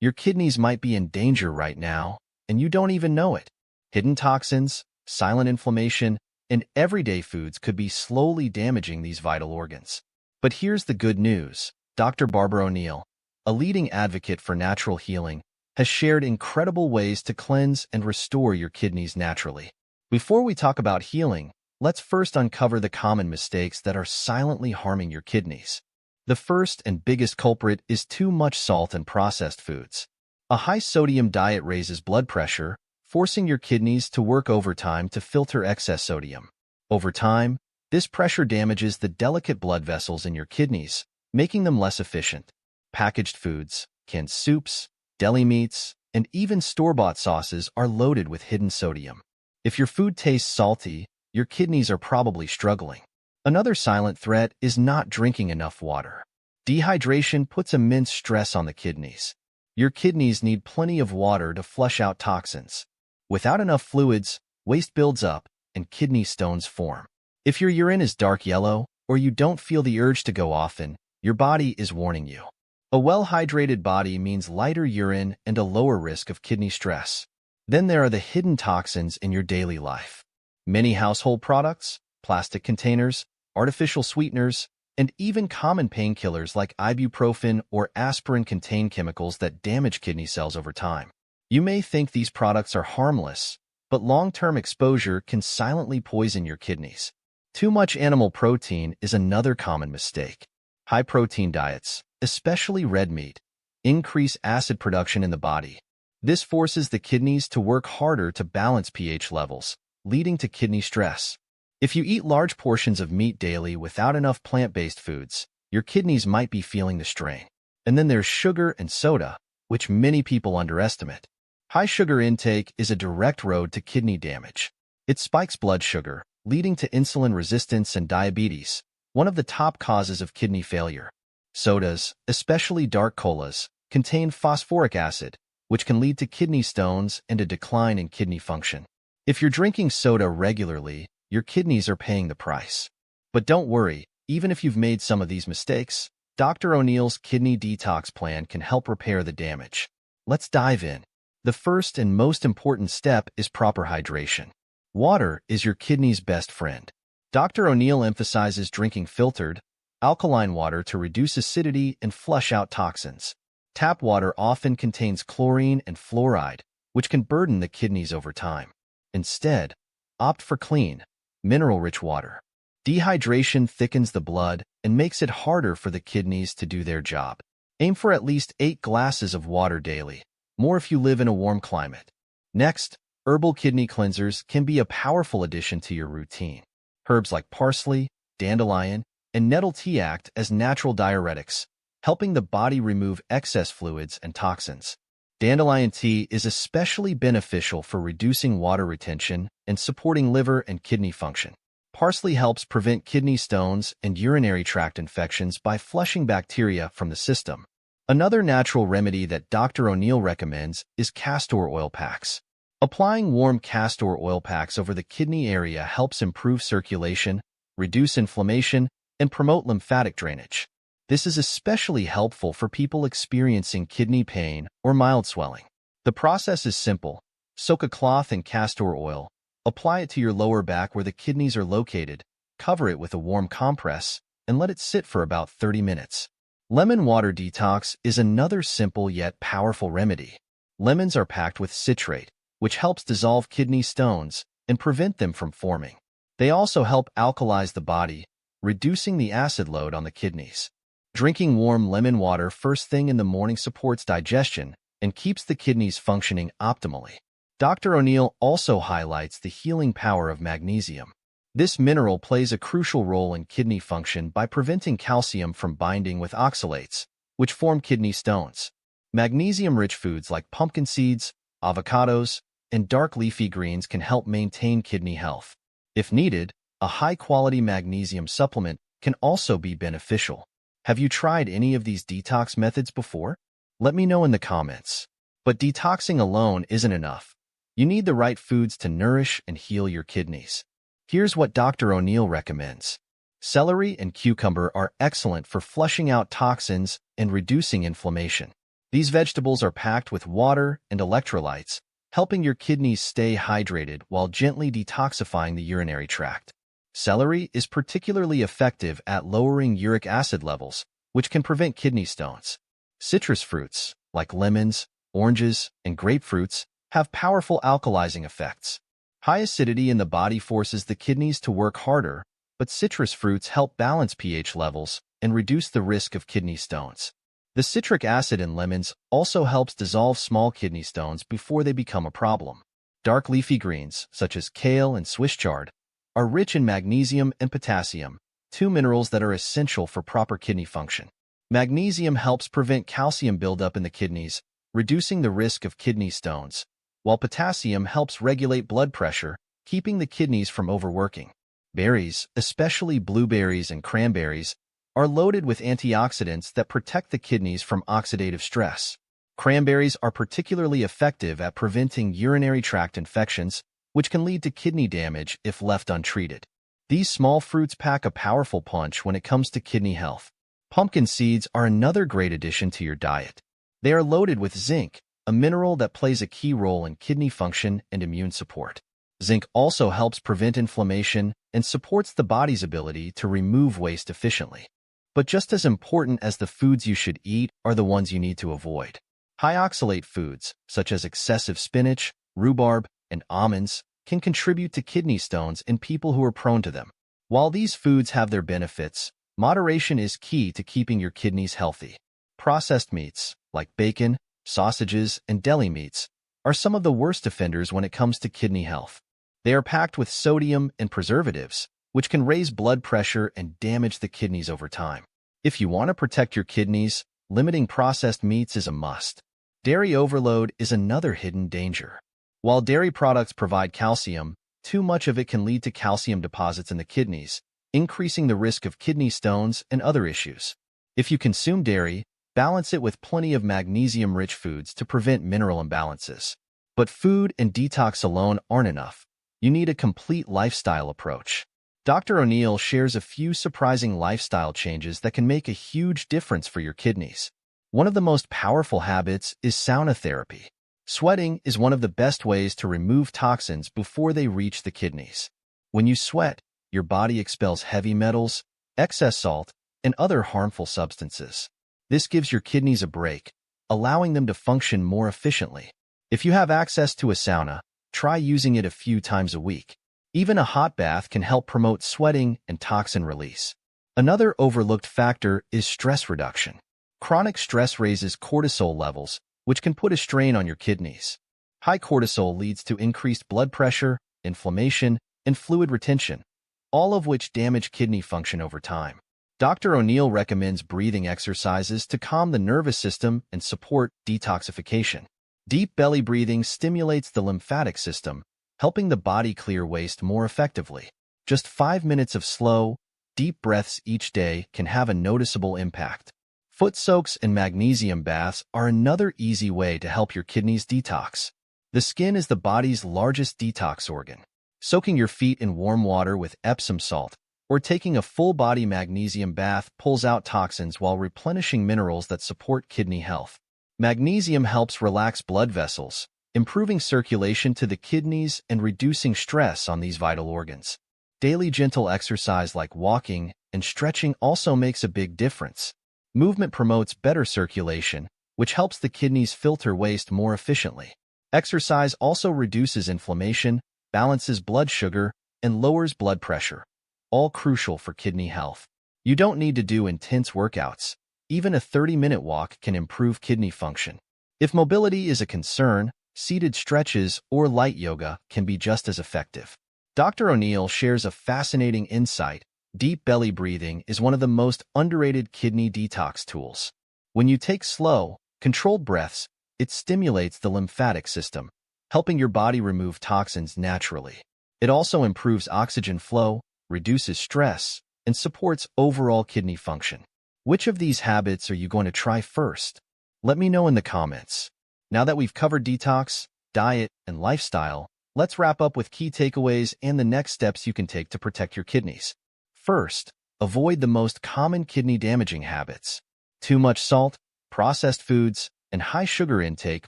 Your kidneys might be in danger right now, and you don't even know it. Hidden toxins, silent inflammation, and everyday foods could be slowly damaging these vital organs. But here's the good news. Dr. Barbara O'Neill, a leading advocate for natural healing, has shared incredible ways to cleanse and restore your kidneys naturally. Before we talk about healing, let's first uncover the common mistakes that are silently harming your kidneys. The first and biggest culprit is too much salt and processed foods. A high-sodium diet raises blood pressure, forcing your kidneys to work overtime to filter excess sodium. Over time, this pressure damages the delicate blood vessels in your kidneys, making them less efficient. Packaged foods, canned soups, deli meats, and even store-bought sauces are loaded with hidden sodium. If your food tastes salty, your kidneys are probably struggling. Another silent threat is not drinking enough water. Dehydration puts immense stress on the kidneys. Your kidneys need plenty of water to flush out toxins. Without enough fluids, waste builds up and kidney stones form. If your urine is dark yellow or you don't feel the urge to go often, your body is warning you. A well-hydrated body means lighter urine and a lower risk of kidney stress. Then there are the hidden toxins in your daily life. Many household products, plastic containers, artificial sweeteners, and even common painkillers like ibuprofen or aspirin contain chemicals that damage kidney cells over time. You may think these products are harmless, but long-term exposure can silently poison your kidneys. Too much animal protein is another common mistake. High-protein diets, especially red meat, increase acid production in the body. This forces the kidneys to work harder to balance pH levels, leading to kidney stress. If you eat large portions of meat daily without enough plant-based foods, your kidneys might be feeling the strain. And then there's sugar and soda, which many people underestimate. High sugar intake is a direct road to kidney damage. It spikes blood sugar, leading to insulin resistance and diabetes, one of the top causes of kidney failure. Sodas, especially dark colas, contain phosphoric acid, which can lead to kidney stones and a decline in kidney function. If you're drinking soda regularly, your kidneys are paying the price. But don't worry, even if you've made some of these mistakes, Dr. O'Neill's Kidney Detox Plan can help repair the damage. Let's dive in. The first and most important step is proper hydration. Water is your kidney's best friend. Dr. O'Neill emphasizes drinking filtered, alkaline water to reduce acidity and flush out toxins. Tap water often contains chlorine and fluoride, which can burden the kidneys over time. Instead, opt for clean, mineral-rich water. Dehydration thickens the blood and makes it harder for the kidneys to do their job. Aim for at least 8 glasses of water daily, more if you live in a warm climate. Next, herbal kidney cleansers can be a powerful addition to your routine. Herbs like parsley, dandelion, and nettle tea act as natural diuretics, helping the body remove excess fluids and toxins. Dandelion tea is especially beneficial for reducing water retention and supporting liver and kidney function. Parsley helps prevent kidney stones and urinary tract infections by flushing bacteria from the system. Another natural remedy that Dr. O'Neill recommends is castor oil packs. Applying warm castor oil packs over the kidney area helps improve circulation, reduce inflammation, and promote lymphatic drainage. This is especially helpful for people experiencing kidney pain or mild swelling. The process is simple. Soak a cloth in castor oil, apply it to your lower back where the kidneys are located, cover it with a warm compress, and let it sit for about 30 minutes. Lemon water detox is another simple yet powerful remedy. Lemons are packed with citrate, which helps dissolve kidney stones and prevent them from forming. They also help alkalize the body, reducing the acid load on the kidneys. Drinking warm lemon water first thing in the morning supports digestion and keeps the kidneys functioning optimally. Dr. O'Neill also highlights the healing power of magnesium. This mineral plays a crucial role in kidney function by preventing calcium from binding with oxalates, which form kidney stones. Magnesium-rich foods like pumpkin seeds, avocados, and dark leafy greens can help maintain kidney health. If needed, a high-quality magnesium supplement can also be beneficial. Have you tried any of these detox methods before? Let me know in the comments. But detoxing alone isn't enough. You need the right foods to nourish and heal your kidneys. Here's what Dr. O'Neill recommends. Celery and cucumber are excellent for flushing out toxins and reducing inflammation. These vegetables are packed with water and electrolytes, helping your kidneys stay hydrated while gently detoxifying the urinary tract. Celery is particularly effective at lowering uric acid levels, which can prevent kidney stones. Citrus fruits, like lemons, oranges, and grapefruits, have powerful alkalizing effects. High acidity in the body forces the kidneys to work harder, but citrus fruits help balance pH levels and reduce the risk of kidney stones. The citric acid in lemons also helps dissolve small kidney stones before they become a problem. Dark leafy greens, such as kale and Swiss chard, are rich in magnesium and potassium, two minerals that are essential for proper kidney function. Magnesium helps prevent calcium buildup in the kidneys, reducing the risk of kidney stones, while potassium helps regulate blood pressure, keeping the kidneys from overworking. Berries, especially blueberries and cranberries, are loaded with antioxidants that protect the kidneys from oxidative stress. Cranberries are particularly effective at preventing urinary tract infections, which can lead to kidney damage if left untreated. These small fruits pack a powerful punch when it comes to kidney health. Pumpkin seeds are another great addition to your diet. They are loaded with zinc, a mineral that plays a key role in kidney function and immune support. Zinc also helps prevent inflammation and supports the body's ability to remove waste efficiently. But just as important as the foods you should eat are the ones you need to avoid. High oxalate foods, such as excessive spinach, rhubarb, and almonds, can contribute to kidney stones in people who are prone to them. While these foods have their benefits, moderation is key to keeping your kidneys healthy. Processed meats, like bacon, sausages, and deli meats, are some of the worst offenders when it comes to kidney health. They are packed with sodium and preservatives, which can raise blood pressure and damage the kidneys over time. If you want to protect your kidneys, limiting processed meats is a must. Dairy overload is another hidden danger. While dairy products provide calcium, too much of it can lead to calcium deposits in the kidneys, increasing the risk of kidney stones and other issues. If you consume dairy, balance it with plenty of magnesium-rich foods to prevent mineral imbalances. But food and detox alone aren't enough. You need a complete lifestyle approach. Dr. O'Neill shares a few surprising lifestyle changes that can make a huge difference for your kidneys. One of the most powerful habits is sauna therapy. Sweating is one of the best ways to remove toxins before they reach the kidneys. When you sweat, your body expels heavy metals, excess salt, and other harmful substances. This gives your kidneys a break, allowing them to function more efficiently. If you have access to a sauna, try using it a few times a week. Even a hot bath can help promote sweating and toxin release. Another overlooked factor is stress reduction. Chronic stress raises cortisol levels, which can put a strain on your kidneys. High cortisol leads to increased blood pressure, inflammation, and fluid retention, all of which damage kidney function over time. Dr. O'Neill recommends breathing exercises to calm the nervous system and support detoxification. Deep belly breathing stimulates the lymphatic system, helping the body clear waste more effectively. Just 5 minutes of slow, deep breaths each day can have a noticeable impact. Foot soaks and magnesium baths are another easy way to help your kidneys detox. The skin is the body's largest detox organ. Soaking your feet in warm water with Epsom salt or taking a full-body magnesium bath pulls out toxins while replenishing minerals that support kidney health. Magnesium helps relax blood vessels, improving circulation to the kidneys and reducing stress on these vital organs. Daily gentle exercise like walking and stretching also makes a big difference. Movement promotes better circulation, which helps the kidneys filter waste more efficiently. Exercise also reduces inflammation, balances blood sugar, and lowers blood pressure, all crucial for kidney health. You don't need to do intense workouts. Even a 30-minute walk can improve kidney function. If mobility is a concern, seated stretches or light yoga can be just as effective. Dr. O'Neill shares a fascinating insight. Deep belly breathing is one of the most underrated kidney detox tools. When you take slow, controlled breaths, it stimulates the lymphatic system, helping your body remove toxins naturally. It also improves oxygen flow, reduces stress, and supports overall kidney function. Which of these habits are you going to try first? Let me know in the comments. Now that we've covered detox, diet, and lifestyle, let's wrap up with key takeaways and the next steps you can take to protect your kidneys. First, avoid the most common kidney-damaging habits: too much salt, processed foods, and high sugar intake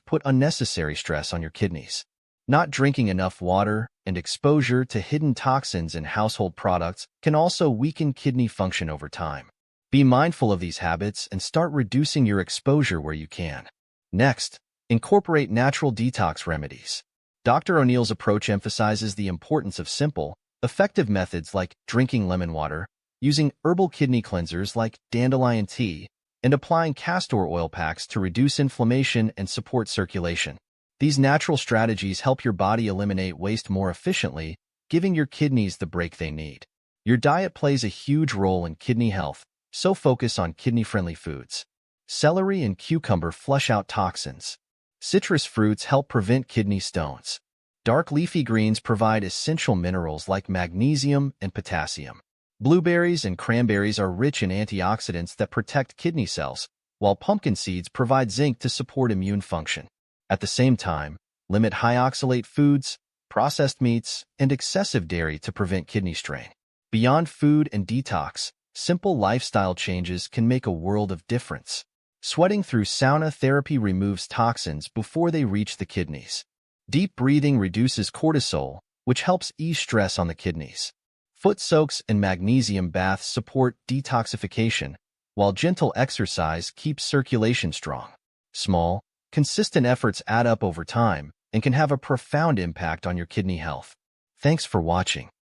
put unnecessary stress on your kidneys. Not drinking enough water and exposure to hidden toxins in household products can also weaken kidney function over time. Be mindful of these habits and start reducing your exposure where you can. Next, incorporate natural detox remedies. Dr. O'Neill's approach emphasizes the importance of simple, effective methods like drinking lemon water, using herbal kidney cleansers like dandelion tea, and applying castor oil packs to reduce inflammation and support circulation. These natural strategies help your body eliminate waste more efficiently, giving your kidneys the break they need. Your diet plays a huge role in kidney health, so focus on kidney-friendly foods. Celery and cucumber flush out toxins. Citrus fruits help prevent kidney stones. Dark leafy greens provide essential minerals like magnesium and potassium. Blueberries and cranberries are rich in antioxidants that protect kidney cells, while pumpkin seeds provide zinc to support immune function. At the same time, limit high oxalate foods, processed meats, and excessive dairy to prevent kidney strain. Beyond food and detox, simple lifestyle changes can make a world of difference. Sweating through sauna therapy removes toxins before they reach the kidneys. Deep breathing reduces cortisol, which helps ease stress on the kidneys. Foot soaks and magnesium baths support detoxification, while gentle exercise keeps circulation strong. Small, consistent efforts add up over time and can have a profound impact on your kidney health. Thanks for watching.